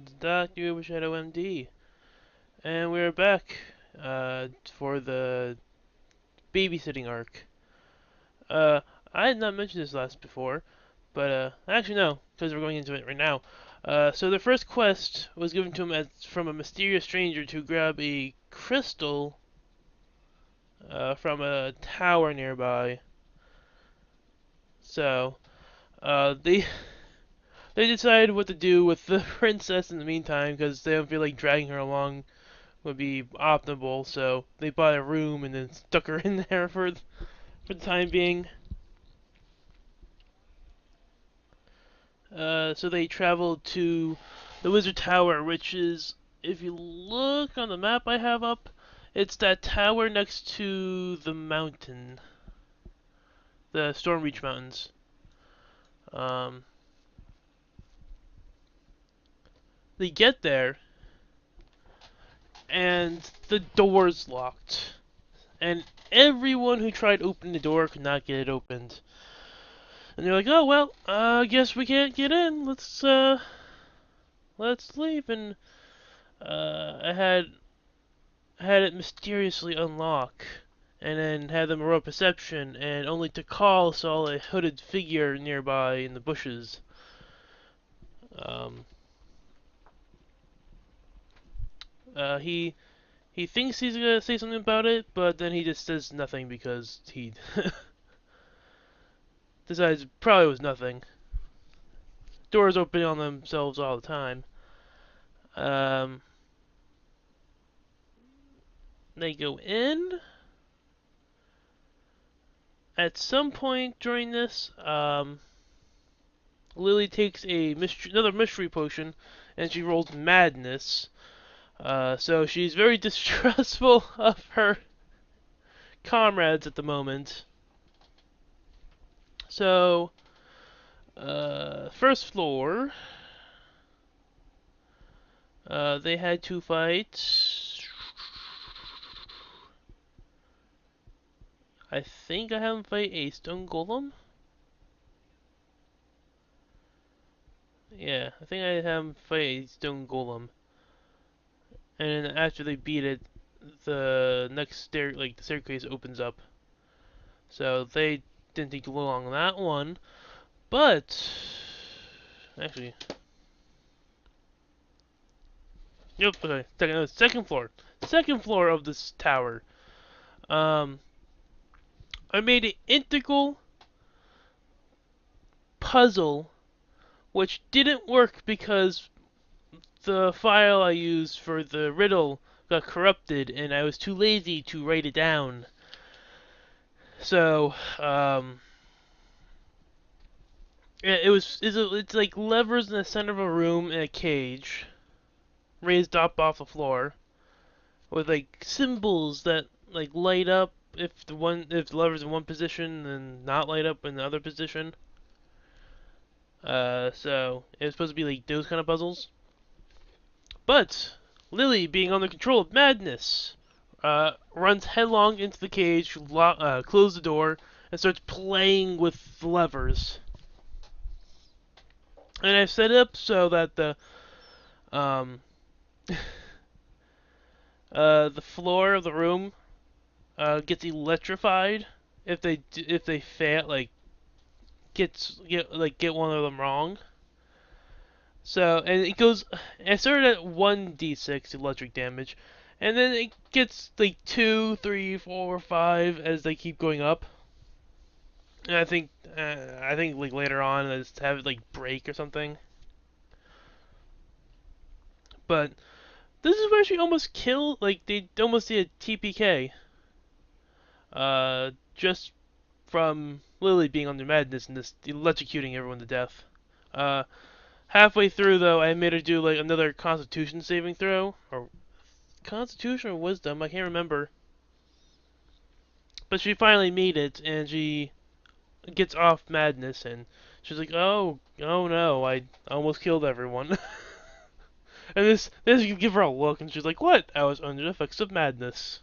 it's Dr. Shadow MD, and we're back for the babysitting arc. Uh, I had not mentioned this last before, but actually no, because we're going into it right now. So the first quest was given to him from a mysterious stranger to grab a crystal from a tower nearby. So they they decided what to do with the princess in the meantime because they don't feel like dragging her along would be optimal, so they bought a room and then stuck her in there for the time being. So they traveled to the Wizard Tower, which is, if you look on the map I have up, it's that tower next to the mountain, the Stormreach Mountains. Um, they get there, and the door's locked. And everyone who tried opening the door could not get it opened. And they're like, oh well, I guess we can't get in. Let's leave. And I had it mysteriously unlock, and then had them roll perception, and only to call saw a hooded figure nearby in the bushes. Um, he thinks he's gonna say something about it, but then he just says nothing because he decides it probably was nothing. Doors open on themselves all the time. Um, they go in. At some point during this, Lily takes another mystery potion, and she rolls madness. So she's very distrustful of her comrades at the moment. So, first floor, they had to fight. I think I had them fight a stone golem. Yeah, I think I had them fight a stone golem. And then after they beat it, the the staircase opens up. So they didn't take too long on that one. But actually, yep. Okay, second floor of this tower. Um, I made an integral puzzle which didn't work because the file I used for the riddle got corrupted, and I was too lazy to write it down. So, it's like levers in the center of a room in a cage, raised up off the floor, with like symbols that like light up if the lever's in one position and not light up in the other position. So it was supposed to be like those kind of puzzles. But Lily, being under control of madness, runs headlong into the cage, closes the door, and starts playing with the levers. And I've set it up so that um, the floor of the room gets electrified if they fail get one of them wrong. So and it goes. It started at 1d6 electric damage, and then it gets like 2, 3, 4, 5 as they keep going up. And I think like later on, I just have it like break or something. But this is where she almost killed. Like they almost did a TPK. Just from Lily being under madness and just electrocuting everyone to death. Uh, Halfway through though, I made her do like another Constitution saving throw, or Constitution or Wisdom, I can't remember. But she finally made it, and she gets off madness, and she's like, oh no, I almost killed everyone. And this you give her a look, and she's like, what? I was under the effects of madness.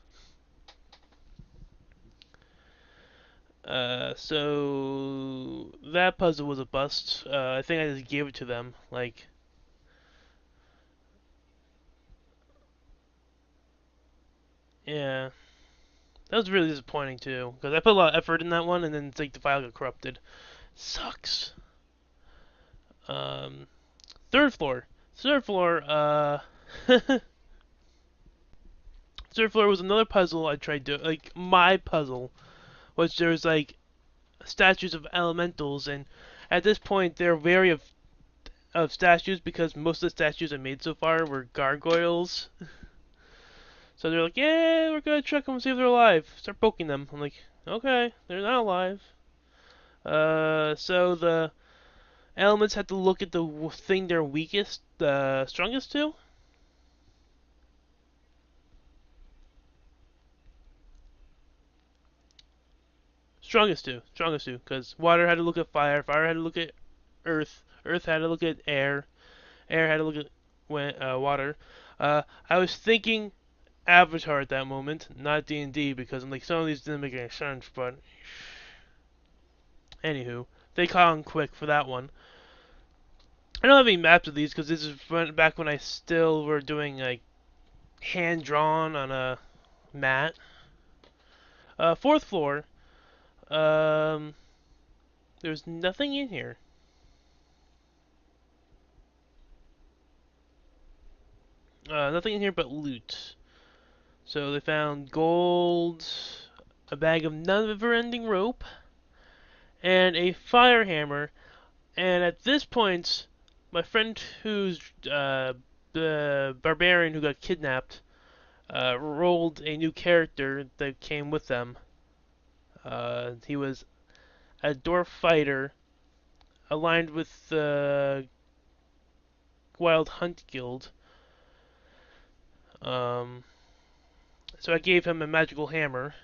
So that puzzle was a bust. I think I just gave it to them. Like, Yeah, that was really disappointing too, because I put a lot of effort in that one, and then it's like the file got corrupted. Sucks. Um, third floor. Third floor. Third floor was another puzzle I tried to like my puzzle, which there was like statues of elementals, and at this point they're wary of statues because most of the statues I made so far were gargoyles. So they're like, yeah, we're gonna check them and see if they're alive. Start poking them. I'm like, okay, they're not alive. So the elements have to look at the thing they're weakest, strongest to. Strongest to, because water had to look at fire, fire had to look at earth, earth had to look at air, air had to look at water. I was thinking Avatar at that moment, not D&D, because I'm like, some of these didn't make any sense, but anywho, they caught on quick for that one. I don't have any maps of these because this is back when I still were doing like hand drawn on a mat. Fourth floor. Um, there's nothing in here. Nothing in here but loot. So they found gold, a bag of never-ending rope, and a fire hammer. And at this point, my friend who's the barbarian who got kidnapped rolled a new character that came with them. He was a dwarf fighter aligned with the Wild Hunt Guild. Um, so I gave him a magical hammer,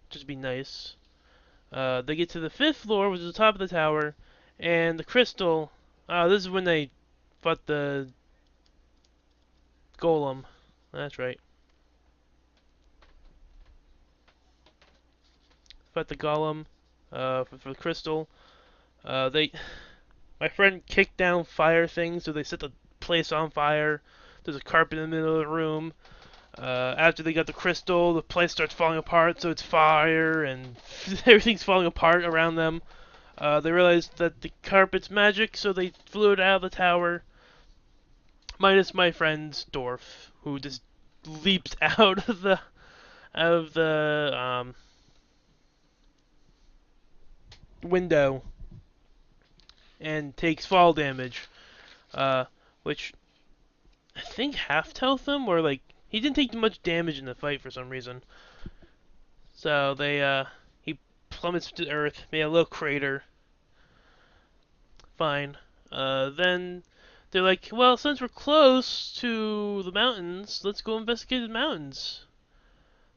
just to be nice. They get to the fifth floor, which is the top of the tower, and the crystal. This is when they fought the golem. That's right, fought the golem. For the crystal. They, my friend kicked down fire things, so they set the place on fire. There's a carpet in the middle of the room. After they got the crystal, the place starts falling apart, so it's fire, and everything's falling apart around them. They realized that the carpet's magic, so they flew it out of the tower, minus my friend's dwarf, who just leaps out of the window and takes fall damage, uh, which I think half health him, or like he didn't take much damage in the fight for some reason. So he plummets to earth, made a little crater. Fine. Then they're like, well, since we're close to the mountains, let's go investigate the mountains.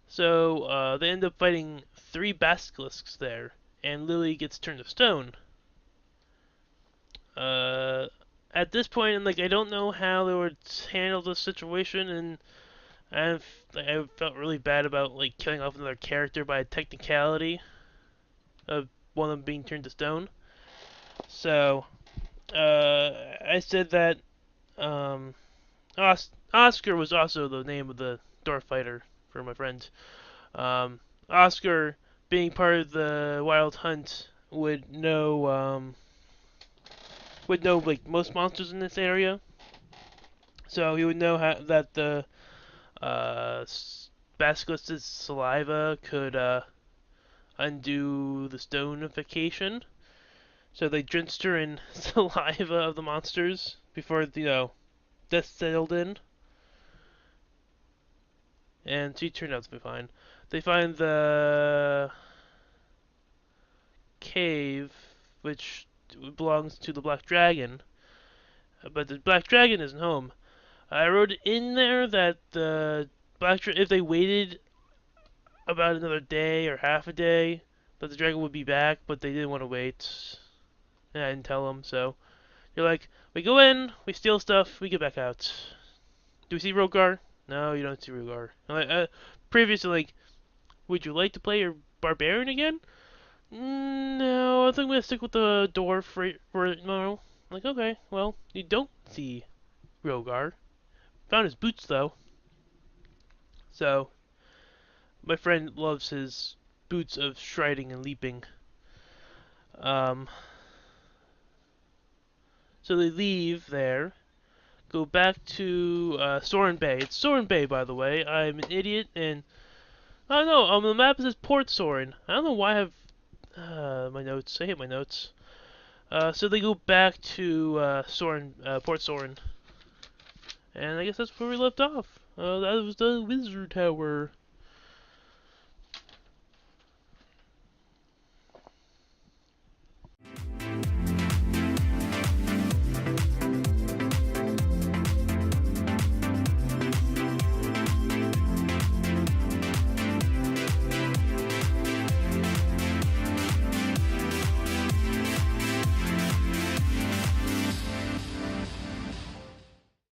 So they end up fighting 3 basilisks there, and Lily gets turned to stone. Uh, at this point, and like I don't know how they would handle the situation, and I felt really bad about like killing off another character by a technicality of one of them being turned to stone. So I said that um, Oscar was also the name of the dwarf fighter for my friend. Oscar, being part of the Wild Hunt, would know like most monsters in this area. So he would know that the uh, basilisk's saliva could undo the stonification. So they drenched her in saliva of the monsters before death settled in, and she turned out to be fine. They find the cave, which belongs to the Black Dragon, but the Black Dragon isn't home. I wrote in there that if they waited about another day or half a day, that the dragon would be back, but they didn't want to wait. And I didn't tell them, so you're like, we go in, we steal stuff, we get back out. Do we see Rogar? No, you don't see Rogar. Previously, like, would you like to play your barbarian again? No, I think I'm gonna stick with the dwarf for no. Like, okay, well, you don't see Rogar. Found his boots though. So my friend loves his boots of striding and leaping. Um, so they leave there, go back to Soren Bay. It's Soren Bay, by the way. I'm an idiot, and I don't know. On the map it says Port Soren. I don't know why I have my notes. I hate my notes. So they go back to Port Soren, and I guess that's where we left off. That was the Wizard Tower.